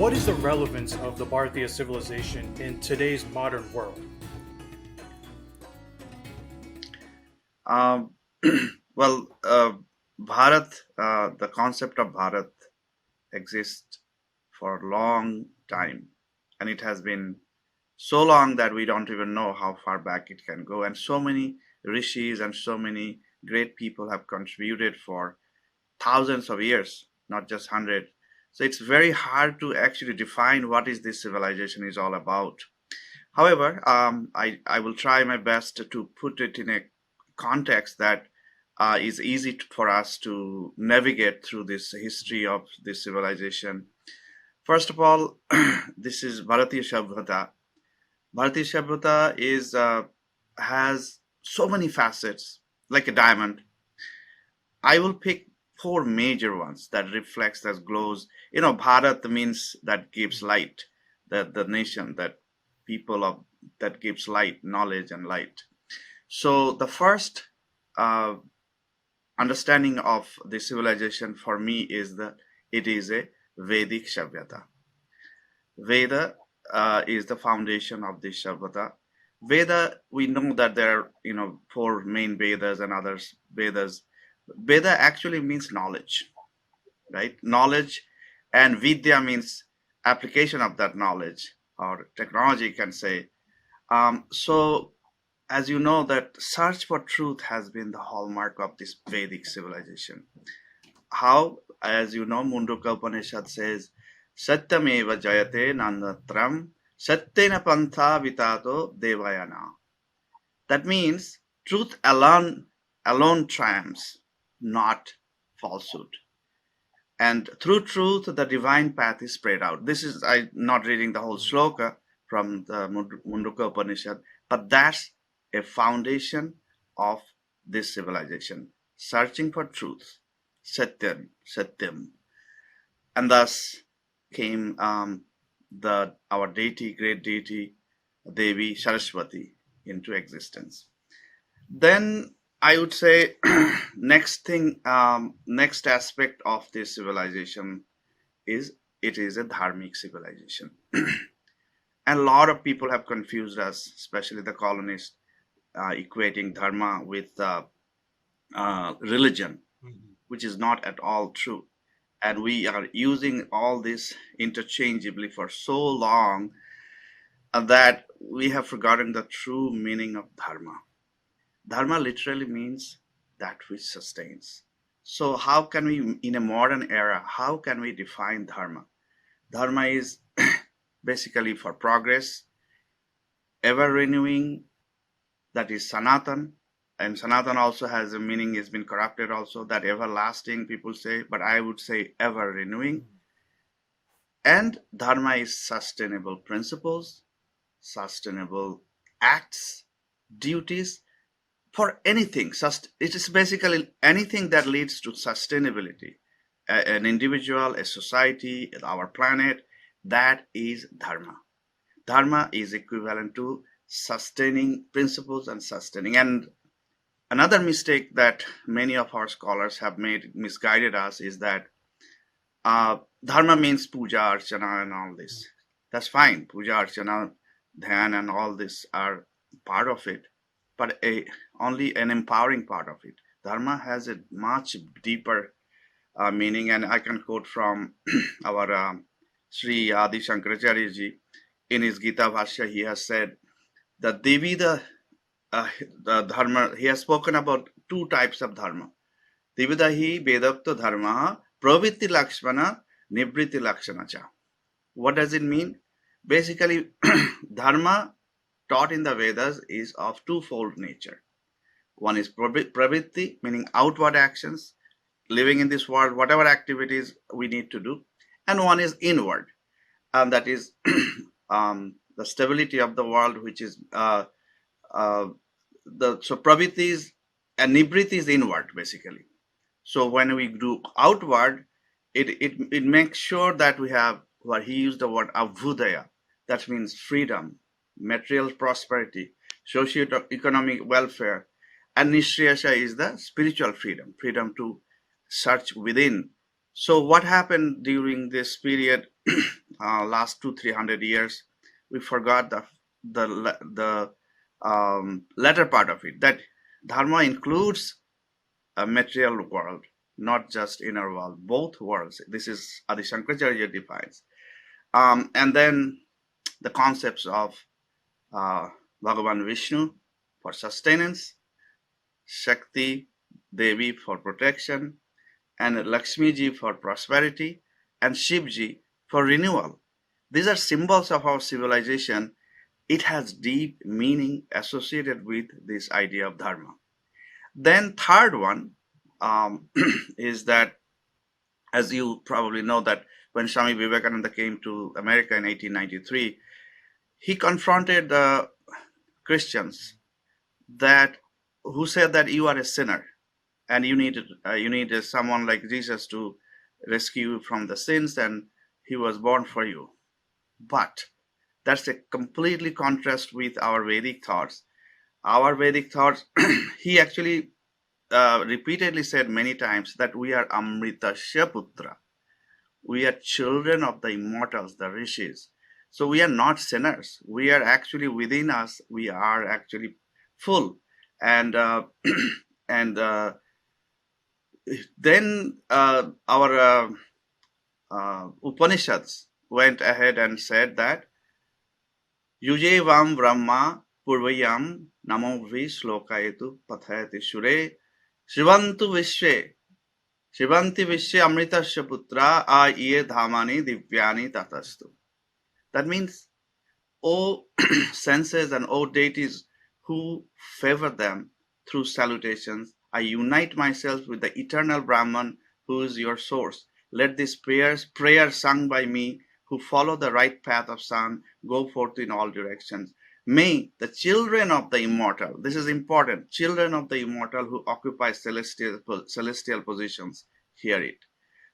What is the relevance of the Bharatiya civilization in today's modern world? Um, well, Bharat, the concept of Bharat exists for a long time, and it has been so long that we don't even know how far back it can go. And so many rishis and so many great people have contributed for thousands of years, not just hundred. So it's very hard to actually define what is this civilization is all about. However, I will try my best to put it in a context that is easy for us to navigate through this history of this civilization. First of all, this is Bharatiya Shabhata. Bharatiya Shabhata has so many facets, like a diamond. I will pick four major ones that reflects, that glows. Bharat means that gives light, the nation, that people of that gives light, knowledge and light. So the first uh, understanding of the civilization for me is that it is a Vedic Shabhyata. Veda is the foundation of this Shabhyata. Veda, we know that there are four main Vedas and others Vedas. Veda actually means knowledge, right? Knowledge, and Vidya means application of that knowledge, or technology, you can say. So as you know, that search for truth has been the hallmark of this Vedic civilization. How? As you know, Mundaka Upanishad says, Satyameva Jayate Nandatram Satyena Pantha Vitato Devayana. That means truth alone triumphs, not falsehood. And through truth, the divine path is spread out. This is, I not reading the whole sloka from the Mundaka Upanishad, but that's a foundation of this civilization. Searching for truth, Satyam. And thus came the our deity, great deity, Devi Saraswati, into existence. Then I would say next aspect of this civilization is it is a dharmic civilization. And a lot of people have confused us, especially the colonists, equating dharma with religion, which is not at all true. And we are using all this interchangeably for so long that we have forgotten the true meaning of dharma. Dharma literally means that which sustains. So, how can we, in a modern era, how can we define dharma? Dharma is basically for progress, ever renewing, that is Sanatan. And Sanatan also has a meaning, has been corrupted also, that everlasting, people say, but I would say ever renewing. And Dharma is sustainable principles, sustainable acts, duties, for anything. It is basically anything that leads to sustainability. An individual, a society, our planet, that is dharma. Dharma is equivalent to sustaining principles and sustaining. And another mistake that many of our scholars have made, misguided us, is that dharma means puja, archana, and all this. That's fine. Puja, archana, dhyan, and all this are part of it, but only an empowering part of it. Dharma has a much deeper meaning, and I can quote from our Sri Adi Shankaracharya ji. In his Gita Bhashya, he has said that uh, the dharma, he has spoken about two types of dharma. Dividahi Vedakta Dharma, Pravritti Lakshmana, Nibritti Lakshana cha. What does it mean? Basically, dharma taught in the Vedas is of twofold nature. One is pravritti, meaning outward actions, living in this world, whatever activities we need to do, and one is inward, and that is the stability of the world, which is uh, the so pravritti is and nibritti is inward basically. So when we do outward, it makes sure that we have what he used the word avudaya. That means freedom, material prosperity, socio-economic welfare, and nishriyasha is the spiritual freedom, freedom to search within. So what happened during this period? last 200-300 years, we forgot the latter part of it, that dharma includes a material world, not just inner world, both worlds. This is Adi Shankaracharya defines. And then the concepts of uh, Bhagavan Vishnu for sustenance, Shakti Devi for protection, and Lakshmi ji for prosperity, and Shiv ji for renewal. These are symbols of our civilization. It has deep meaning associated with this idea of dharma. Then third one is that, as you probably know, that when Swami Vivekananda came to America in 1893, he confronted the Christians that who said that you are a sinner and you need someone like Jesus to rescue you from the sins, and he was born for you. But that's a completely contrast with our Vedic thoughts. Our Vedic thoughts, he actually repeatedly said many times that we are Amritasya Putra. We are children of the immortals, the rishis. So we are not sinners. We are actually within us. We are actually full, and and then our Upanishads went ahead and said that Yujevam Brahma Purvayam Namo Vi Shlokayetu Pathayati Shure Shivantu Vishwe Shivanti Vishwe Amritasya Putra A Iye Dhamani Divyani Tatastu. That means, O senses and O deities who favor them through salutations, I unite myself with the eternal Brahman who is your source. Let this prayer sung by me who follow the right path of sun go forth in all directions. May the children of the immortal, this is important, children of the immortal who occupy celestial positions, hear it.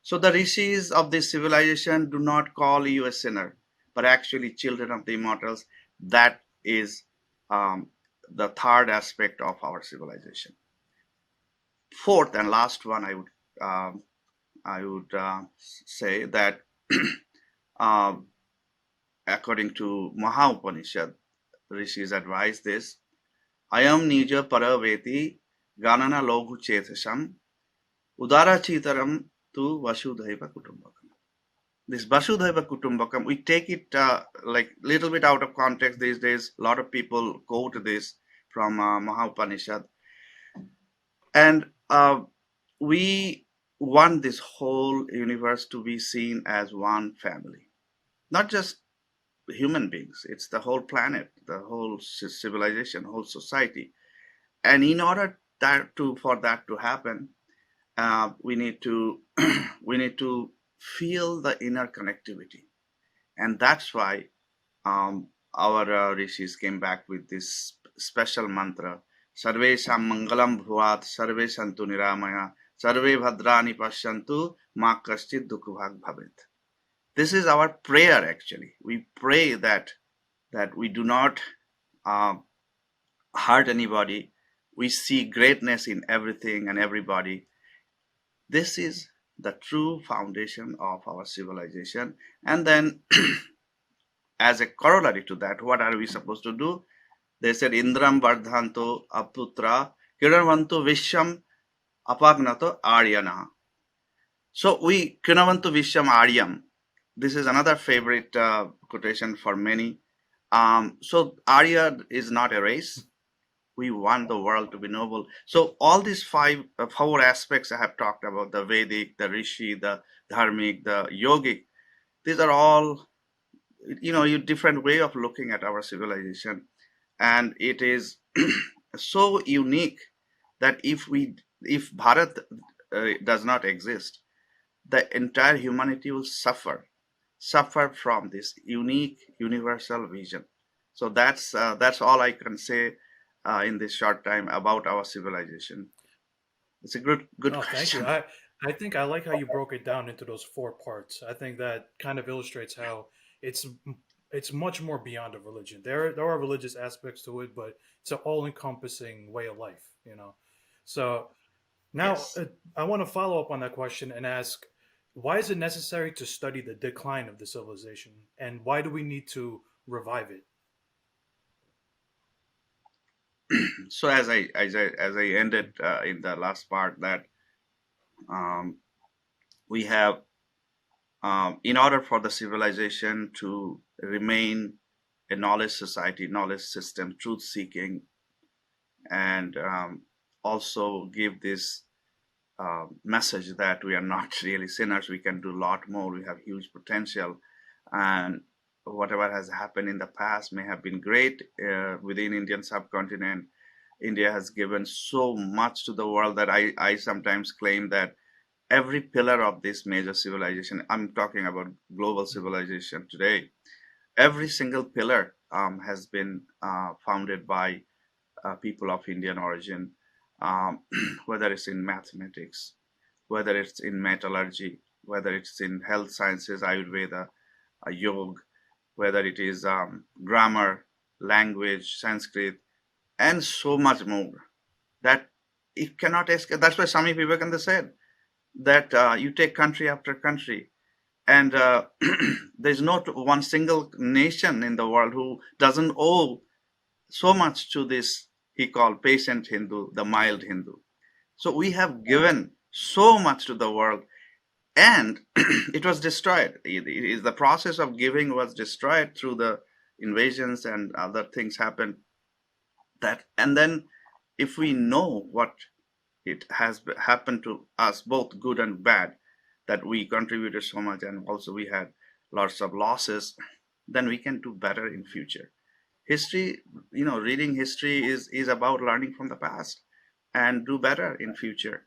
So the rishis of this civilization do not call you a sinner, but actually children of the immortals. That is the third aspect of our civilization. Fourth and last one, I would say that according to Maha Upanishad, rishis advise this: Ayam nija paraveti ganana loghu chethasam udara chitaram tu vasudhaiva kutumbakam. This Vasudhaiva Kutumbakam, we take it like little bit out of context these days. A lot of people quote this from Maha and we want this whole universe to be seen as one family, not just human beings. It's the whole planet, the whole civilization, whole society. And in order for that to happen, we need to we need to feel the inner connectivity, and that's why our rishis came back with this special mantra: Sarvesham Mangalam Bhuvat, Sarve Santu Niramaya, Sarve Bhadrani Pashyantu, Ma Kaschid Dukhabhag Bhavet. This is our prayer actually. We pray that we do not hurt anybody. We see greatness in everything and everybody. This is the true foundation of our civilization. And then, as a corollary to that, what are we supposed to do? They said, Indram Vardhanto Aputra Kiranvanto Visham Apagnato Aryana. So we Kiranvanto Visham Aryam. This is another favorite quotation for many. So Arya is not a race. We want the world to be noble. So all these four aspects I have talked about, the Vedic, the Rishi, the Dharmic, the Yogic, these are all, a different way of looking at our civilization. And it is so unique that if Bharat does not exist, the entire humanity will suffer from this unique universal vision. So that's all I can say in this short time about our civilization. It's a good Oh, thank you. question. I think I like how you broke it down into those four parts. I think that kind of illustrates how it's it's much more beyond a religion. There are religious aspects to it, but it's an all encompassing way of life. So now Yes. I want to follow up on that question and ask, Why is it necessary to study the decline of the civilization, and why do we need to revive it? So as I ended in the last part, that um, we have, in order for the civilization to remain a knowledge society, knowledge system, truth seeking, and also give this message that we are not really sinners, we can do a lot more, we have huge potential, and whatever has happened in the past may have been great within Indian subcontinent. India has given so much to the world that I sometimes claim that every pillar of this major civilization, I'm talking about global civilization today, every single pillar has been founded by people of Indian origin, whether it's in mathematics, whether it's in metallurgy, whether it's in health sciences, Ayurveda, yoga, whether it is grammar, language, Sanskrit, and so much more. That it cannot escape. That's why Swami Vivekananda said that you take country after country, and there's not one single nation in the world who doesn't owe so much to this, he called patient Hindu, the mild Hindu. So we have given so much to the world, and it was destroyed. The process of giving was destroyed through the invasions and other things happened. That, and then if we know what it has happened to us, both good and bad, that we contributed so much and also we had lots of losses, then we can do better in future. History, reading history is about learning from the past and do better in future.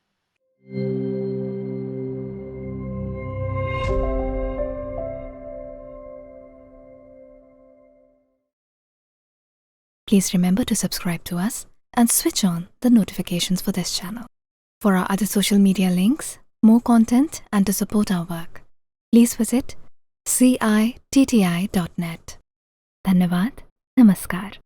Please remember to subscribe to us and switch on the notifications for this channel. For our other social media links, more content, and to support our work, please visit citti.net. Dhanyavad. Namaskar.